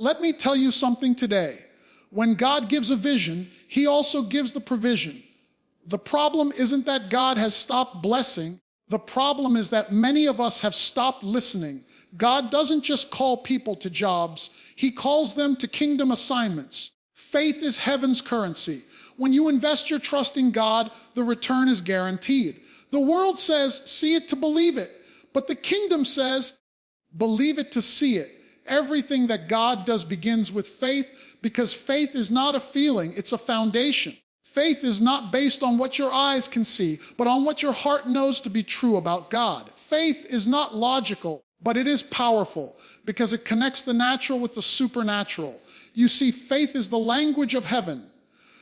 Let me tell you something today. When God gives a vision, he also gives the provision. The problem isn't that God has stopped blessing. The problem is that many of us have stopped listening. God doesn't just call people to jobs. He calls them to kingdom assignments. Faith is heaven's currency. When you invest your trust in God, the return is guaranteed. The world says, see it to believe it. But the kingdom says, believe it to see it. Everything that God does begins with faith, because faith is not a feeling, it's a foundation. Faith is not based on what your eyes can see, but on what your heart knows to be true about God. Faith is not logical, but it is powerful, because it connects the natural with the supernatural. You see, faith is the language of heaven.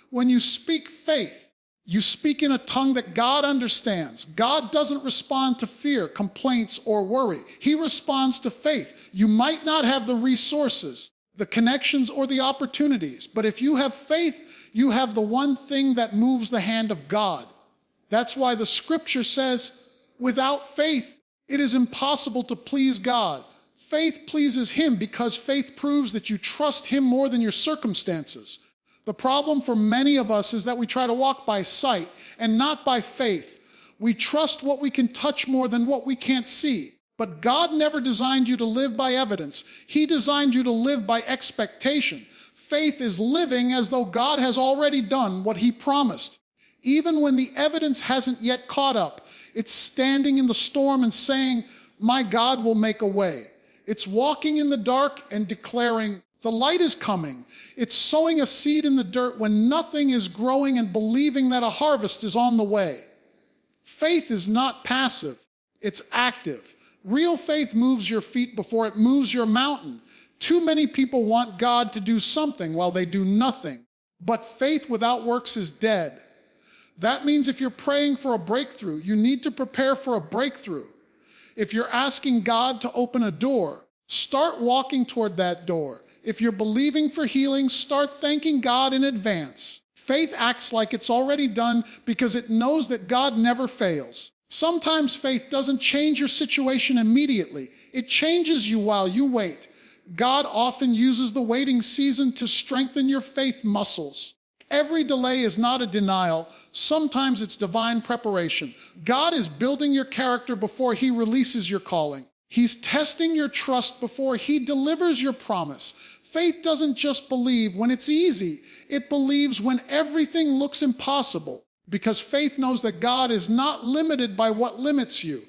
When you speak faith, you speak in a tongue that God understands. God doesn't respond to fear, complaints, or worry. He responds to faith. You might not have the resources, the connections, or the opportunities, but if you have faith, you have the one thing that moves the hand of God. That's why the scripture says, without faith, it is impossible to please God. Faith pleases him because faith proves that you trust him more than your circumstances. The problem for many of us is that we try to walk by sight and not by faith. We trust what we can touch more than what we can't see. But God never designed you to live by evidence. He designed you to live by expectation. Faith is living as though God has already done what he promised. Even when the evidence hasn't yet caught up, it's standing in the storm and saying, my God will make a way. It's walking in the dark and declaring, the light is coming. It's sowing a seed in the dirt when nothing is growing and believing that a harvest is on the way. Faith is not passive, it's active. Real faith moves your feet before it moves your mountain. Too many people want God to do something while they do nothing. But faith without works is dead. That means if you're praying for a breakthrough, you need to prepare for a breakthrough. If you're asking God to open a door, start walking toward that door. If you're believing for healing, start thanking God in advance. Faith acts like it's already done because it knows that God never fails. Sometimes faith doesn't change your situation immediately. It changes you while you wait. God often uses the waiting season to strengthen your faith muscles. Every delay is not a denial. Sometimes it's divine preparation. God is building your character before he releases your calling. He's testing your trust before he delivers your promise. Faith doesn't just believe when it's easy. It believes when everything looks impossible, because faith knows that God is not limited by what limits you.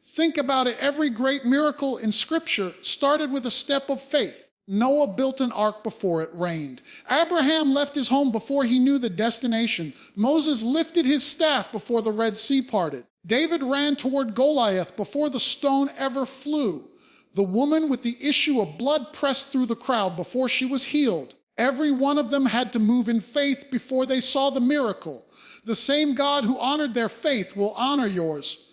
Think about it. Every great miracle in Scripture started with a step of faith. Noah built an ark before it rained. Abraham left his home before he knew the destination. Moses lifted his staff before the Red Sea parted. David ran toward Goliath before the stone ever flew. The woman with the issue of blood pressed through the crowd before she was healed. Every one of them had to move in faith before they saw the miracle. The same God who honored their faith will honor yours.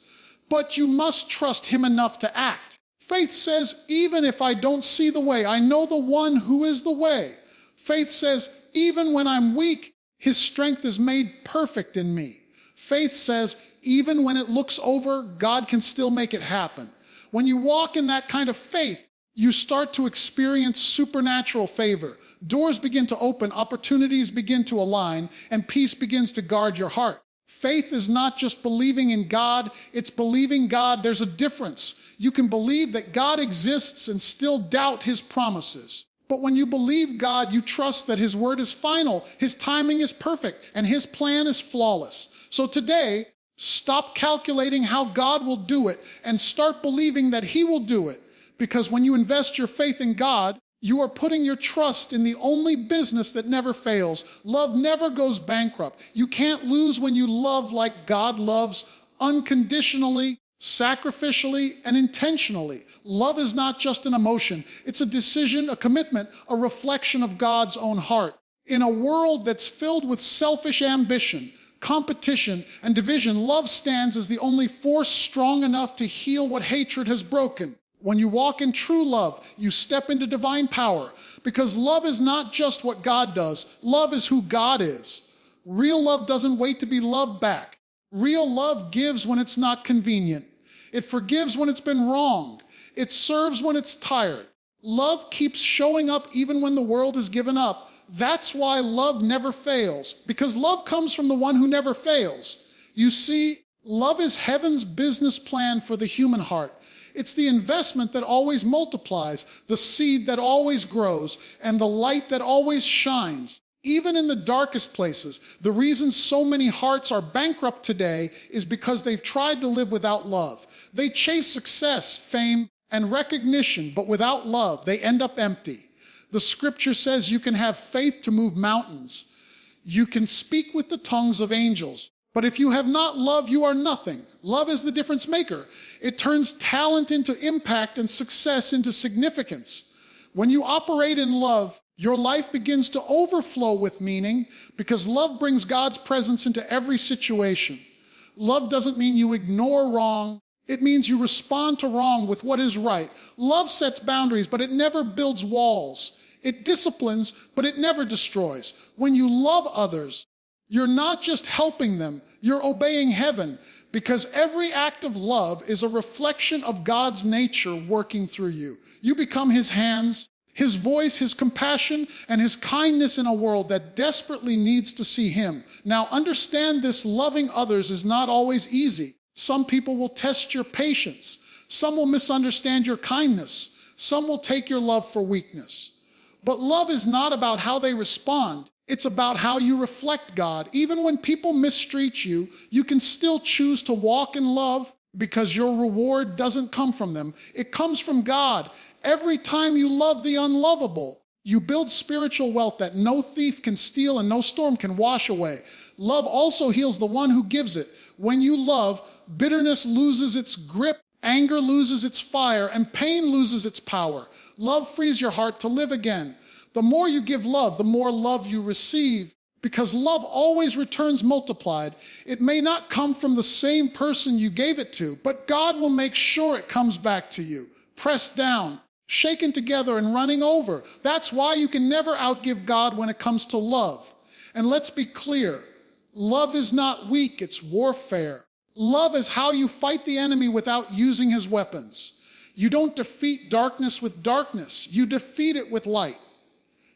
But you must trust him enough to act. Faith says, even if I don't see the way, I know the one who is the way. Faith says, even when I'm weak, his strength is made perfect in me. Faith says, even when it looks over, God can still make it happen. When you walk in that kind of faith, you start to experience supernatural favor. Doors begin to open, opportunities begin to align, and peace begins to guard your heart. Faith is not just believing in God, it's believing God. There's a difference. You can believe that God exists and still doubt his promises. But when you believe God, you trust that his word is final, his timing is perfect, and his plan is flawless. So today, stop calculating how God will do it and start believing that he will do it. Because when you invest your faith in God, you are putting your trust in the only business that never fails. Love never goes bankrupt. You can't lose when you love like God loves, unconditionally, sacrificially, and intentionally. Love is not just an emotion. It's a decision, a commitment, a reflection of God's own heart. In a world that's filled with selfish ambition, competition, and division, love stands as the only force strong enough to heal what hatred has broken. When you walk in true love, you step into divine power, because love is not just what God does. Love is who God is. Real love doesn't wait to be loved back. Real love gives when it's not convenient. It forgives when it's been wronged. It serves when it's tired. Love keeps showing up even when the world has given up. That's why love never fails, because love comes from the one who never fails. You see, love is heaven's business plan for the human heart. It's the investment that always multiplies, the seed that always grows, and the light that always shines. Even in the darkest places, the reason so many hearts are bankrupt today is because they've tried to live without love. They chase success, fame, and recognition, but without love, they end up empty. The scripture says you can have faith to move mountains. You can speak with the tongues of angels. But if you have not love, you are nothing. Love is the difference maker. It turns talent into impact and success into significance. When you operate in love, your life begins to overflow with meaning because love brings God's presence into every situation. Love doesn't mean you ignore wrong. It means you respond to wrong with what is right. Love sets boundaries, but it never builds walls. It disciplines, but it never destroys. When you love others, you're not just helping them, you're obeying heaven, because every act of love is a reflection of God's nature working through you. You become his hands, his voice, his compassion, and his kindness in a world that desperately needs to see him. Now understand this: loving others is not always easy. Some people will test your patience. Some will misunderstand your kindness. Some will take your love for weakness. But love is not about how they respond. It's about how you reflect God. Even when people mistreat you, you can still choose to walk in love because your reward doesn't come from them. It comes from God. Every time you love the unlovable, you build spiritual wealth that no thief can steal and no storm can wash away. Love also heals the one who gives it. When you love, bitterness loses its grip, anger loses its fire, and pain loses its power. Love frees your heart to live again. The more you give love, the more love you receive, because love always returns multiplied. It may not come from the same person you gave it to, but God will make sure it comes back to you, pressed down, shaken together, and running over. That's why you can never outgive God when it comes to love. And let's be clear, love is not weak, it's warfare. Love is how you fight the enemy without using his weapons. You don't defeat darkness with darkness, you defeat it with light.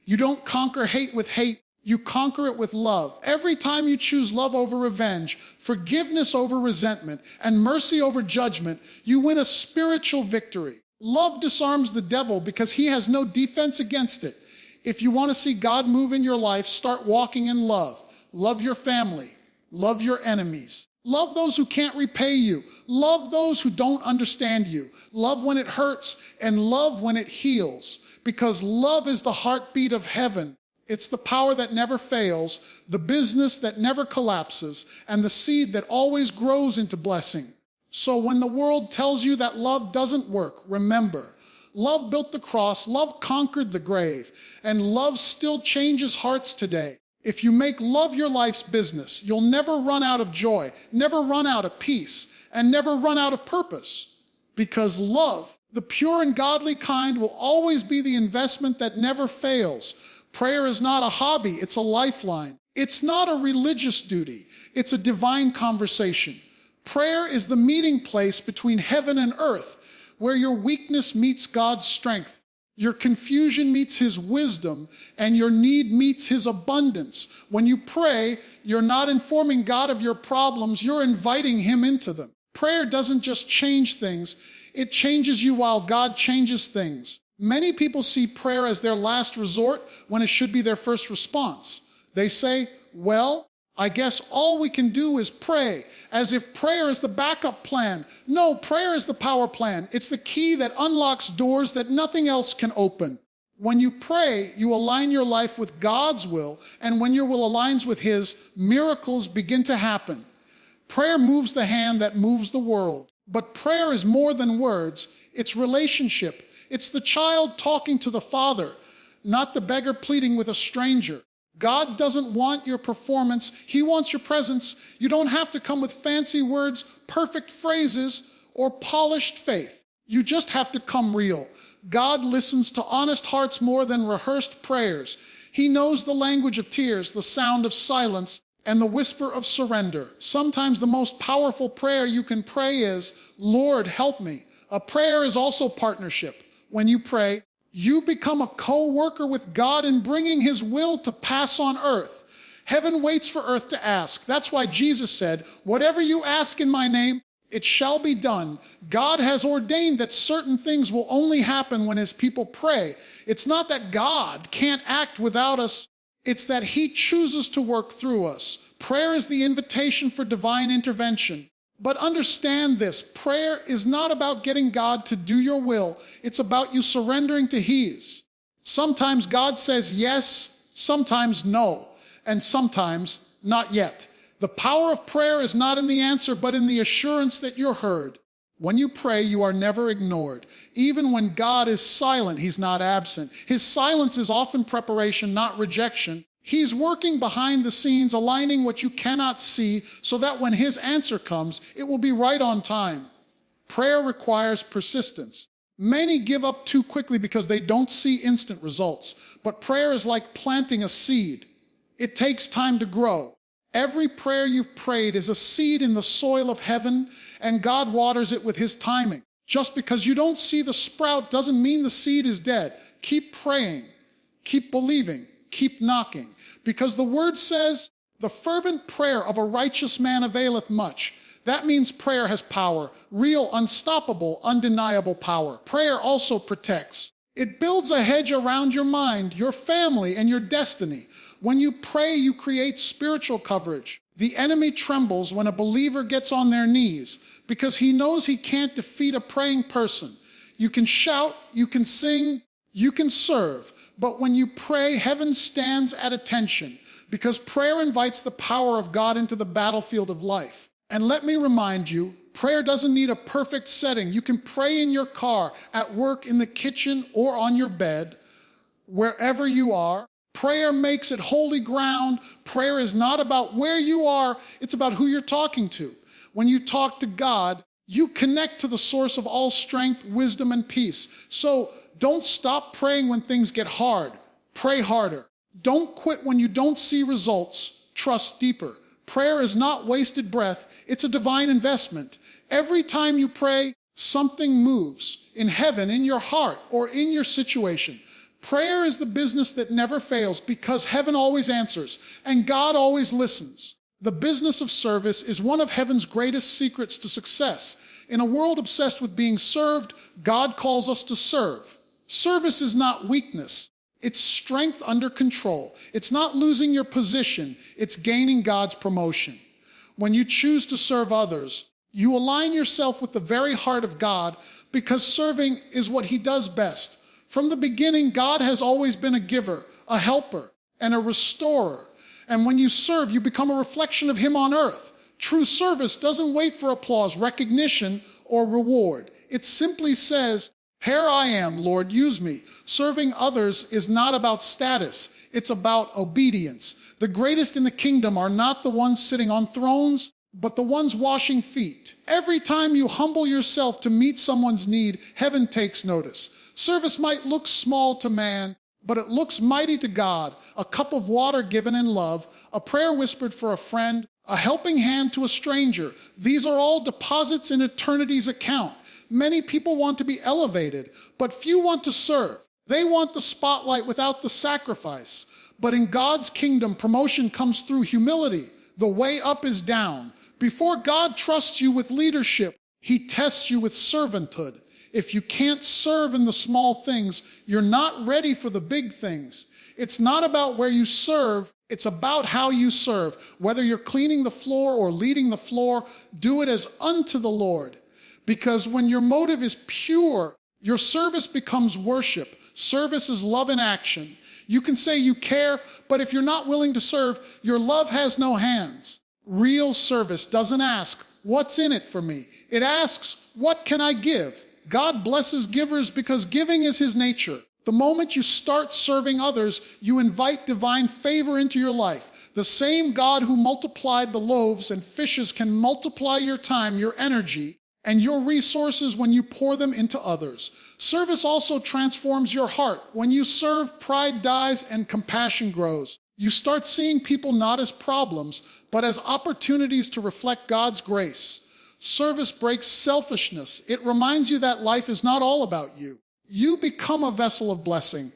You don't conquer hate with hate, you conquer it with love. Every time you choose love over revenge, forgiveness over resentment, and mercy over judgment, you win a spiritual victory. Love disarms the devil because he has no defense against it. If you want to see God move in your life, start walking in love. Love your family. Love your enemies. Love those who can't repay you. Love those who don't understand you. Love when it hurts and love when it heals. Because love is the heartbeat of heaven. It's the power that never fails, the business that never collapses, and the seed that always grows into blessing. So when the world tells you that love doesn't work, remember, love built the cross, love conquered the grave, and love still changes hearts today. If you make love your life's business, you'll never run out of joy, never run out of peace, and never run out of purpose. Because love, the pure and godly kind, will always be the investment that never fails. Prayer is not a hobby, it's a lifeline. It's not a religious duty, it's a divine conversation. Prayer is the meeting place between heaven and earth, where your weakness meets God's strength, your confusion meets his wisdom, and your need meets his abundance. When you pray, you're not informing God of your problems, you're inviting him into them. Prayer doesn't just change things, it changes you while God changes things. Many people see prayer as their last resort when it should be their first response. They say, well, I guess all we can do is pray, as if prayer is the backup plan. No, prayer is the power plan. It's the key that unlocks doors that nothing else can open. When you pray, you align your life with God's will, and when your will aligns with his, miracles begin to happen. Prayer moves the hand that moves the world. But prayer is more than words. It's relationship. It's the child talking to the Father, not the beggar pleading with a stranger. God doesn't want your performance. He wants your presence. You don't have to come with fancy words, perfect phrases, or polished faith. You just have to come real. God listens to honest hearts more than rehearsed prayers. He knows the language of tears, the sound of silence, and the whisper of surrender. Sometimes the most powerful prayer you can pray is, Lord, help me. A prayer is also partnership. When you pray, You become a co-worker with God in bringing his will to pass on earth. Heaven waits for earth to ask. That's why Jesus said, whatever you ask in my name, it shall be done. God has ordained that certain things will only happen when his people pray. It's not that God can't act without us. It's that he chooses to work through us. Prayer is the invitation for divine intervention. But understand this, prayer is not about getting God to do your will. It's about you surrendering to his. Sometimes God says yes, sometimes no, and sometimes not yet. The power of prayer is not in the answer, but in the assurance that you're heard. When you pray, you are never ignored. Even when God is silent, he's not absent. His silence is often preparation, not rejection. He's working behind the scenes, aligning what you cannot see so that when his answer comes, it will be right on time. Prayer requires persistence. Many give up too quickly because they don't see instant results. But prayer is like planting a seed. It takes time to grow. Every prayer you've prayed is a seed in the soil of heaven, and God waters it with his timing. Just because you don't see the sprout doesn't mean the seed is dead. Keep praying, keep believing, keep knocking. Because the word says, the fervent prayer of a righteous man availeth much. That means prayer has power, real, unstoppable, undeniable power. Prayer also protects. It builds a hedge around your mind, your family, and your destiny. When you pray, you create spiritual coverage. The enemy trembles when a believer gets on their knees because he knows he can't defeat a praying person. You can shout, you can sing, you can serve. But when you pray, heaven stands at attention because prayer invites the power of God into the battlefield of life. And let me remind you, prayer doesn't need a perfect setting. You can pray in your car, at work, in the kitchen, or on your bed, wherever you are. Prayer makes it holy ground. Prayer is not about where you are, it's about who you're talking to. When you talk to God, you connect to the source of all strength, wisdom, and peace. So don't stop praying when things get hard. Pray harder. Don't quit when you don't see results. Trust deeper. Prayer is not wasted breath. It's a divine investment. Every time you pray, something moves in heaven, in your heart, or in your situation. Prayer is the business that never fails because heaven always answers and God always listens. The business of service is one of heaven's greatest secrets to success. In a world obsessed with being served, God calls us to serve. Service is not weakness. It's strength under control. It's not losing your position. It's gaining God's promotion. When you choose to serve others, you align yourself with the very heart of God because serving is what he does best. From the beginning, God has always been a giver, a helper, and a restorer. And when you serve, you become a reflection of him on earth. True service doesn't wait for applause, recognition, or reward. It simply says, here I am, Lord, use me. Serving others is not about status. It's about obedience. The greatest in the kingdom are not the ones sitting on thrones, but the ones washing feet. Every time you humble yourself to meet someone's need, heaven takes notice. Service might look small to man, but it looks mighty to God. A cup of water given in love, a prayer whispered for a friend, a helping hand to a stranger. These are all deposits in eternity's account. Many people want to be elevated, but few want to serve. They want the spotlight without the sacrifice. But in God's kingdom, promotion comes through humility. The way up is down. Before God trusts you with leadership, he tests you with servanthood. If you can't serve in the small things, you're not ready for the big things. It's not about where you serve, it's about how you serve. Whether you're cleaning the floor or leading the floor, do it as unto the Lord. Because when your motive is pure, your service becomes worship. Service is love in action. You can say you care, but if you're not willing to serve, your love has no hands. Real service doesn't ask, what's in it for me? It asks, what can I give? God blesses givers because giving is his nature. The moment you start serving others, you invite divine favor into your life. The same God who multiplied the loaves and fishes can multiply your time, your energy, and your resources when you pour them into others. Service also transforms your heart. When you serve, pride dies and compassion grows. You start seeing people not as problems, but as opportunities to reflect God's grace. Service breaks selfishness. It reminds you that life is not all about you. You become a vessel of blessing.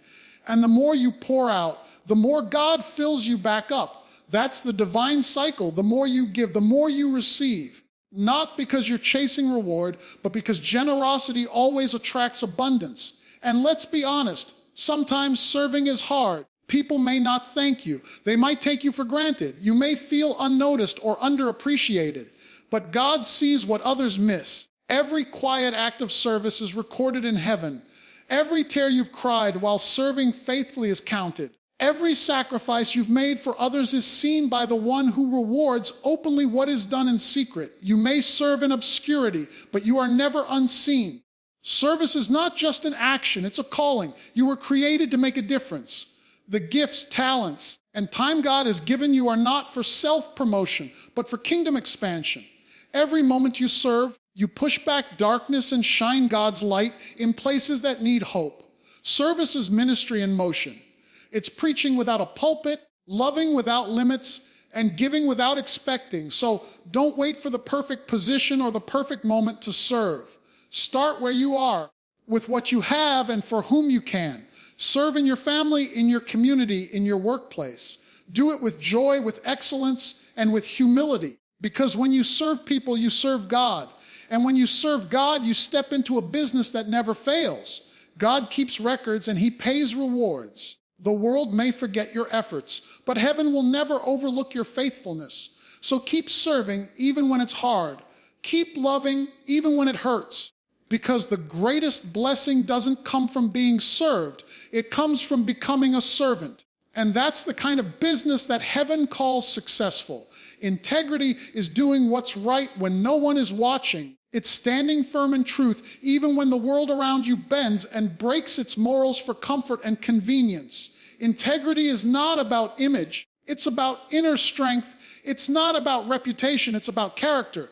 And the more you pour out, the more God fills you back up. That's the divine cycle. The more you give, the more you receive. Not because you're chasing reward, but because generosity always attracts abundance. And let's be honest, sometimes serving is hard. People may not thank you. They might take you for granted. You may feel unnoticed or underappreciated. But God sees what others miss. Every quiet act of service is recorded in heaven. Every tear you've cried while serving faithfully is counted. Every sacrifice you've made for others is seen by the one who rewards openly what is done in secret. You may serve in obscurity, but you are never unseen. Service is not just an action, it's a calling. You were created to make a difference. The gifts, talents, and time God has given you are not for self-promotion, but for kingdom expansion. Every moment you serve, you push back darkness and shine God's light in places that need hope. Service is ministry in motion. It's preaching without a pulpit, loving without limits, and giving without expecting. So don't wait for the perfect position or the perfect moment to serve. Start where you are, with what you have and for whom you can. Serve in your family, in your community, in your workplace. Do it with joy, with excellence, and with humility. Because when you serve people, you serve God. And when you serve God, you step into a business that never fails. God keeps records and He pays rewards. The world may forget your efforts, but heaven will never overlook your faithfulness. So keep serving even when it's hard. Keep loving even when it hurts. Because the greatest blessing doesn't come from being served. It comes from becoming a servant. And that's the kind of business that heaven calls successful. Integrity is doing what's right when no one is watching. It's standing firm in truth even when the world around you bends and breaks its morals for comfort and convenience. Integrity is not about image. It's about inner strength. It's not about reputation. It's about character.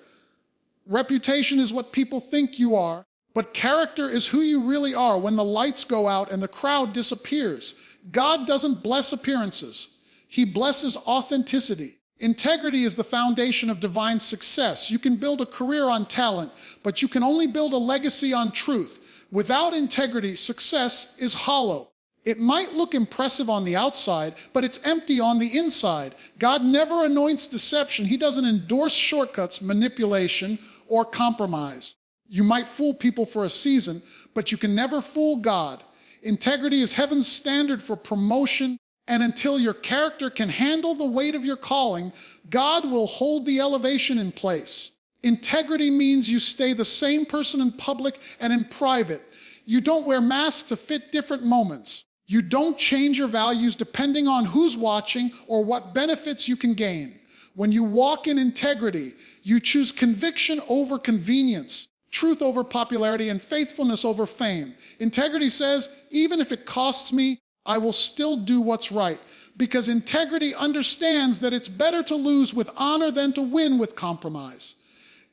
Reputation is what people think you are, but character is who you really are when the lights go out and the crowd disappears. God doesn't bless appearances. He blesses authenticity. Integrity is the foundation of divine success. You can build a career on talent, but you can only build a legacy on truth. Without integrity, success is hollow. It might look impressive on the outside, but it's empty on the inside. God never anoints deception. He doesn't endorse shortcuts, manipulation, or compromise. You might fool people for a season, but you can never fool God. Integrity is heaven's standard for promotion, and until your character can handle the weight of your calling, God will hold the elevation in place. Integrity means you stay the same person in public and in private. You don't wear masks to fit different moments. You don't change your values depending on who's watching or what benefits you can gain. When you walk in integrity, you choose conviction over convenience, truth over popularity, and faithfulness over fame. Integrity says, even if it costs me, I will still do what's right, because integrity understands that it's better to lose with honor than to win with compromise.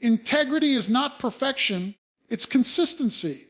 Integrity is not perfection, it's consistency.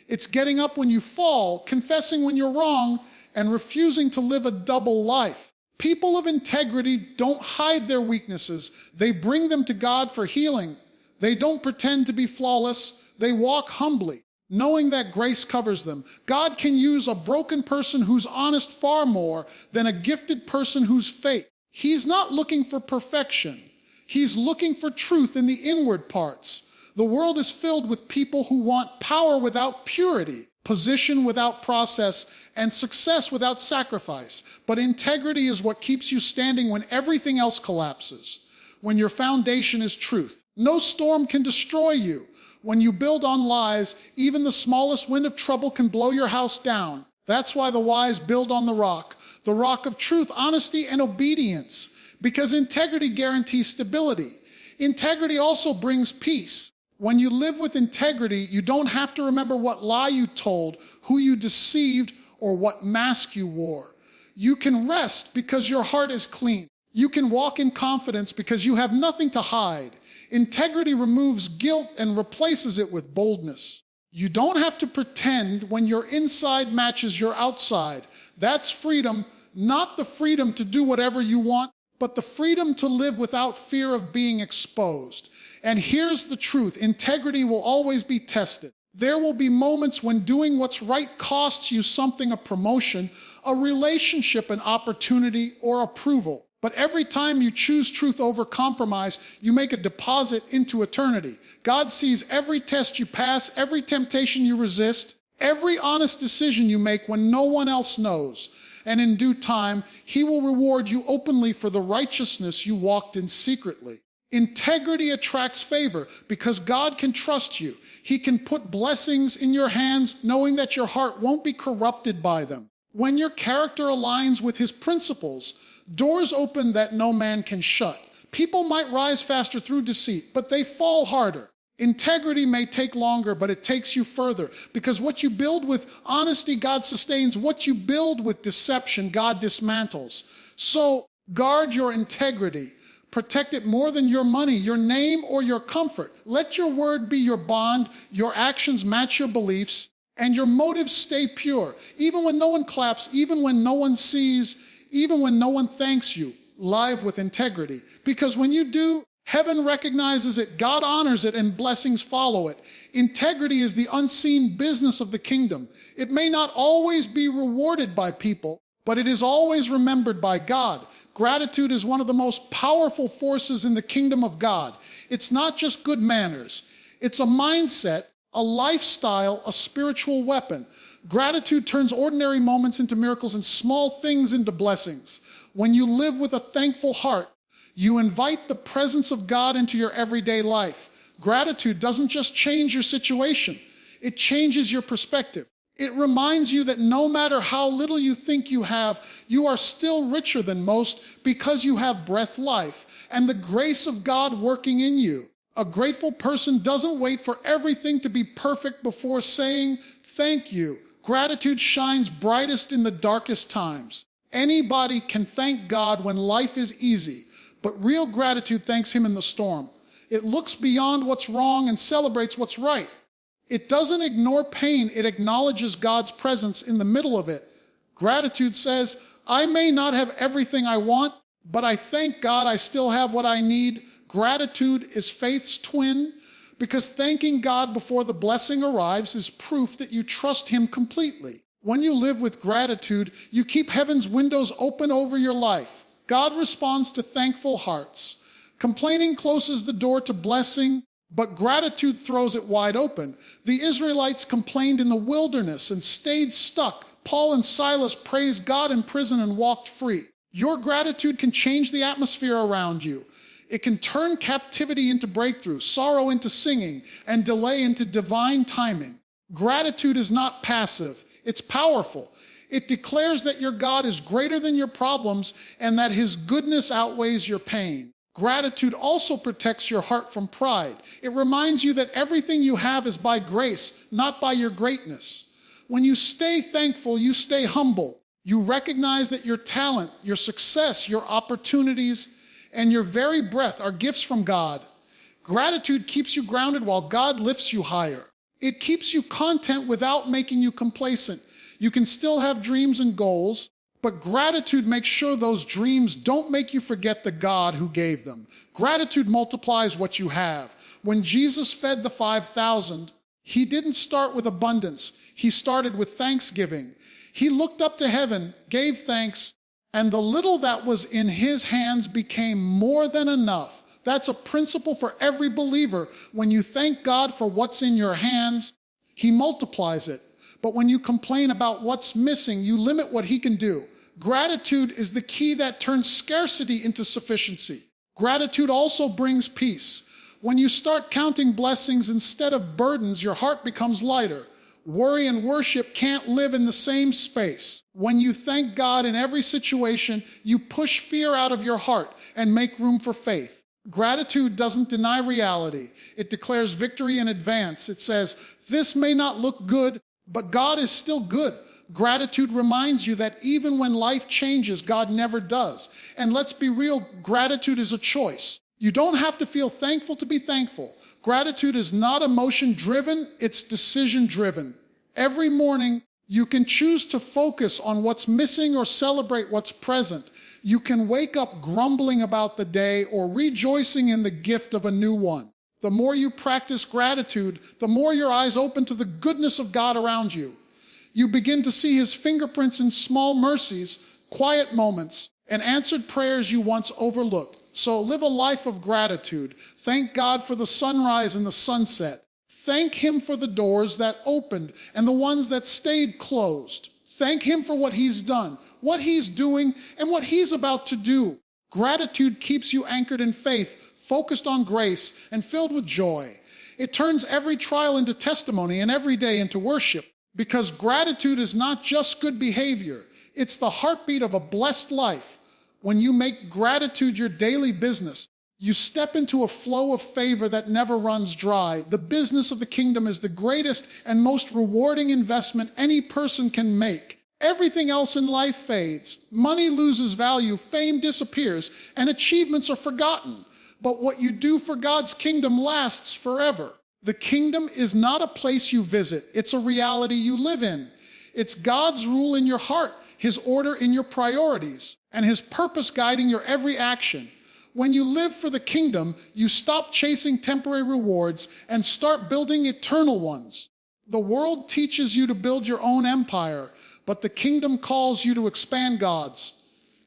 It's getting up when you fall, confessing when you're wrong, and refusing to live a double life. People of integrity don't hide their weaknesses. They bring them to God for healing. They don't pretend to be flawless. They walk humbly, knowing that grace covers them. God can use a broken person who's honest far more than a gifted person who's fake. He's not looking for perfection. He's looking for truth in the inward parts. The world is filled with people who want power without purity, position without process, and success without sacrifice. But integrity is what keeps you standing when everything else collapses. When your foundation is truth, no storm can destroy you. When you build on lies, even the smallest wind of trouble can blow your house down. That's why the wise build on the rock of truth, honesty, and obedience, because integrity guarantees stability. Integrity also brings peace. When you live with integrity, you don't have to remember what lie you told, who you deceived, or what mask you wore. You can rest because your heart is clean. You can walk in confidence because you have nothing to hide. Integrity removes guilt and replaces it with boldness. You don't have to pretend when your inside matches your outside. That's freedom, not the freedom to do whatever you want, but the freedom to live without fear of being exposed. And here's the truth, integrity will always be tested. There will be moments when doing what's right costs you something, a promotion, a relationship, an opportunity, or approval. But every time you choose truth over compromise, you make a deposit into eternity. God sees every test you pass, every temptation you resist, every honest decision you make when no one else knows. And in due time, he will reward you openly for the righteousness you walked in secretly. Integrity attracts favor because God can trust you. He can put blessings in your hands knowing that your heart won't be corrupted by them. When your character aligns with his principles, doors open that no man can shut. People might rise faster through deceit, but they fall harder. Integrity may take longer, but it takes you further, because what you build with honesty, God sustains. What you build with deception, God dismantles. So guard your integrity. Protect it more than your money, your name, or your comfort. Let your word be your bond, your actions match your beliefs, and your motives stay pure. Even when no one claps, even when no one sees, even when no one thanks you, live with integrity. Because when you do, heaven recognizes it, God honors it, and blessings follow it. Integrity is the unseen business of the kingdom. It may not always be rewarded by people, but it is always remembered by God. Gratitude is one of the most powerful forces in the kingdom of God. It's not just good manners. It's a mindset, a lifestyle, a spiritual weapon. Gratitude turns ordinary moments into miracles and small things into blessings. When you live with a thankful heart, you invite the presence of God into your everyday life. Gratitude doesn't just change your situation, it changes your perspective. It reminds you that no matter how little you think you have, you are still richer than most because you have breath, life, and the grace of God working in you. A grateful person doesn't wait for everything to be perfect before saying thank you. Gratitude shines brightest in the darkest times. Anybody can thank God when life is easy, but real gratitude thanks him in the storm. It looks beyond what's wrong and celebrates what's right. It doesn't ignore pain, it acknowledges God's presence in the middle of it. Gratitude says, I may not have everything I want, but I thank God I still have what I need. Gratitude is faith's twin, because thanking God before the blessing arrives is proof that you trust him completely. When you live with gratitude, you keep heaven's windows open over your life. God responds to thankful hearts. Complaining closes the door to blessing, but gratitude throws it wide open. The Israelites complained in the wilderness and stayed stuck. Paul and Silas praised God in prison and walked free. Your gratitude can change the atmosphere around you. It can turn captivity into breakthrough, sorrow into singing, and delay into divine timing. Gratitude is not passive, it's powerful. It declares that your God is greater than your problems and that his goodness outweighs your pain. Gratitude also protects your heart from pride. It reminds you that everything you have is by grace, not by your greatness. When you stay thankful, you stay humble. You recognize that your talent, your success, your opportunities, and your very breath are gifts from God. Gratitude keeps you grounded while God lifts you higher. It keeps you content without making you complacent. You can still have dreams and goals, but gratitude makes sure those dreams don't make you forget the God who gave them. Gratitude multiplies what you have. When Jesus fed the 5,000, he didn't start with abundance. He started with thanksgiving. He looked up to heaven, gave thanks, and the little that was in his hands became more than enough. That's a principle for every believer. When you thank God for what's in your hands, he multiplies it. But when you complain about what's missing, you limit what he can do. Gratitude is the key that turns scarcity into sufficiency. Gratitude also brings peace. When you start counting blessings instead of burdens, your heart becomes lighter. Worry and worship can't live in the same space. When you thank God in every situation, you push fear out of your heart and make room for faith. Gratitude doesn't deny reality. It declares victory in advance. It says, this may not look good, but God is still good. Gratitude reminds you that even when life changes, God never does. And let's be real, gratitude is a choice. You don't have to feel thankful to be thankful. Gratitude is not emotion-driven, it's decision-driven. Every morning, you can choose to focus on what's missing or celebrate what's present. You can wake up grumbling about the day or rejoicing in the gift of a new one. The more you practice gratitude, the more your eyes open to the goodness of God around you. You begin to see his fingerprints in small mercies, quiet moments, and answered prayers you once overlooked. So live a life of gratitude. Thank God for the sunrise and the sunset. Thank him for the doors that opened and the ones that stayed closed. Thank him for what he's done, what he's doing, and what he's about to do. Gratitude keeps you anchored in faith, focused on grace, and filled with joy. It turns every trial into testimony and every day into worship, because gratitude is not just good behavior. It's the heartbeat of a blessed life. When you make gratitude your daily business, you step into a flow of favor that never runs dry. The business of the kingdom is the greatest and most rewarding investment any person can make. Everything else in life fades. Money loses value, fame disappears, and achievements are forgotten. But what you do for God's kingdom lasts forever. The kingdom is not a place you visit. It's a reality you live in. It's God's rule in your heart, his order in your priorities, and his purpose guiding your every action. When you live for the kingdom, you stop chasing temporary rewards and start building eternal ones. The world teaches you to build your own empire, but the kingdom calls you to expand God's.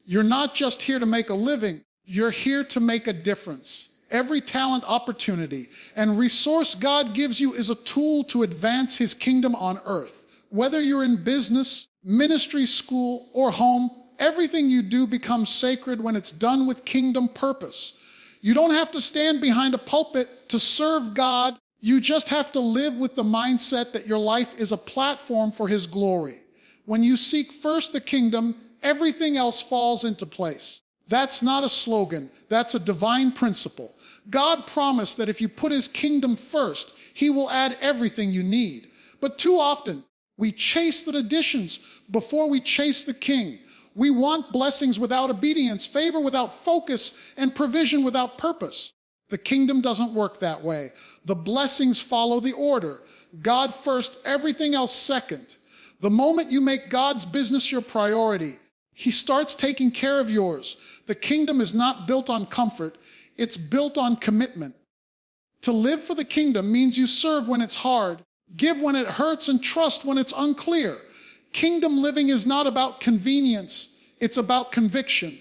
You're not just here to make a living. You're here to make a difference. Every talent, opportunity, and resource God gives you is a tool to advance his kingdom on earth. Whether you're in business, ministry, school, or home, everything you do becomes sacred when it's done with kingdom purpose. You don't have to stand behind a pulpit to serve God. You just have to live with the mindset that your life is a platform for his glory. When you seek first the kingdom, everything else falls into place. That's not a slogan. That's a divine principle. God promised that if you put his kingdom first, he will add everything you need. But too often, we chase the additions before we chase the king. We want blessings without obedience, favor without focus, and provision without purpose. The kingdom doesn't work that way. The blessings follow the order. God first, everything else second. The moment you make God's business your priority, he starts taking care of yours. The kingdom is not built on comfort. It's built on commitment. To live for the kingdom means you serve when it's hard, give when it hurts, and trust when it's unclear. Kingdom living is not about convenience. It's about conviction.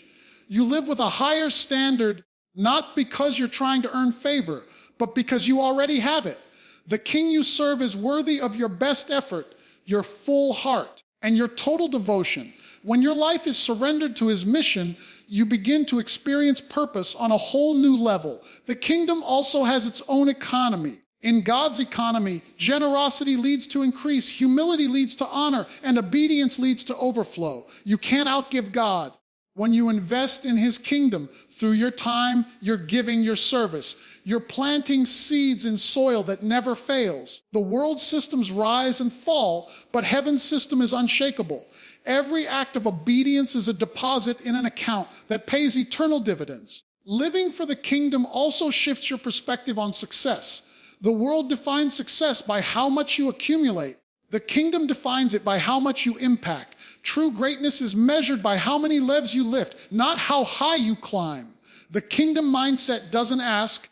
You live with a higher standard, not because you're trying to earn favor, but because you already have it. The king you serve is worthy of your best effort, your full heart, and your total devotion. When your life is surrendered to his mission, you begin to experience purpose on a whole new level. The kingdom also has its own economy. In God's economy, generosity leads to increase, humility leads to honor, and obedience leads to overflow. You can't outgive God. When you invest in his kingdom through your time, your giving, your service, you're planting seeds in soil that never fails. The world's systems rise and fall, but heaven's system is unshakable. Every act of obedience is a deposit in an account that pays eternal dividends. Living for the kingdom also shifts your perspective on success. The world defines success by how much you accumulate. The kingdom defines it by how much you impact. True greatness is measured by how many legs you lift, not how high you climb. The kingdom mindset doesn't ask,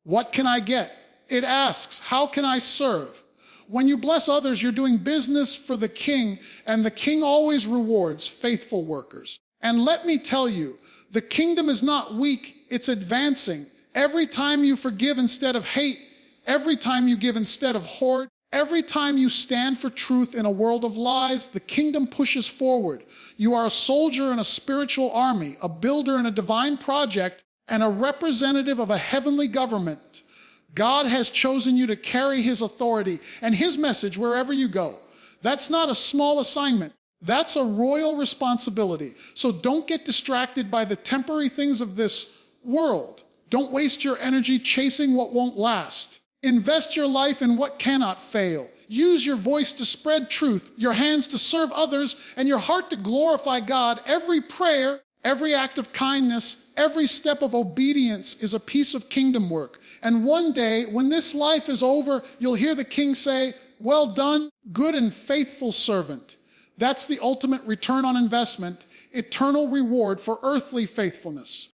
what can I get? It asks, how can I serve? When you bless others, you're doing business for the king, and the king always rewards faithful workers. And let me tell you, the kingdom is not weak, it's advancing. Every time you forgive instead of hate, every time you give instead of hoard, every time you stand for truth in a world of lies, the kingdom pushes forward. You are a soldier in a spiritual army, a builder in a divine project, and a representative of a heavenly government. God has chosen you to carry his authority and his message wherever you go. That's not a small assignment. That's a royal responsibility. So don't get distracted by the temporary things of this world. Don't waste your energy chasing what won't last. Invest your life in what cannot fail. Use your voice to spread truth, your hands to serve others, and your heart to glorify God. Every prayer, every act of kindness, every step of obedience is a piece of kingdom work. And one day, when this life is over, you'll hear the king say, well done, good and faithful servant. That's the ultimate return on investment, eternal reward for earthly faithfulness.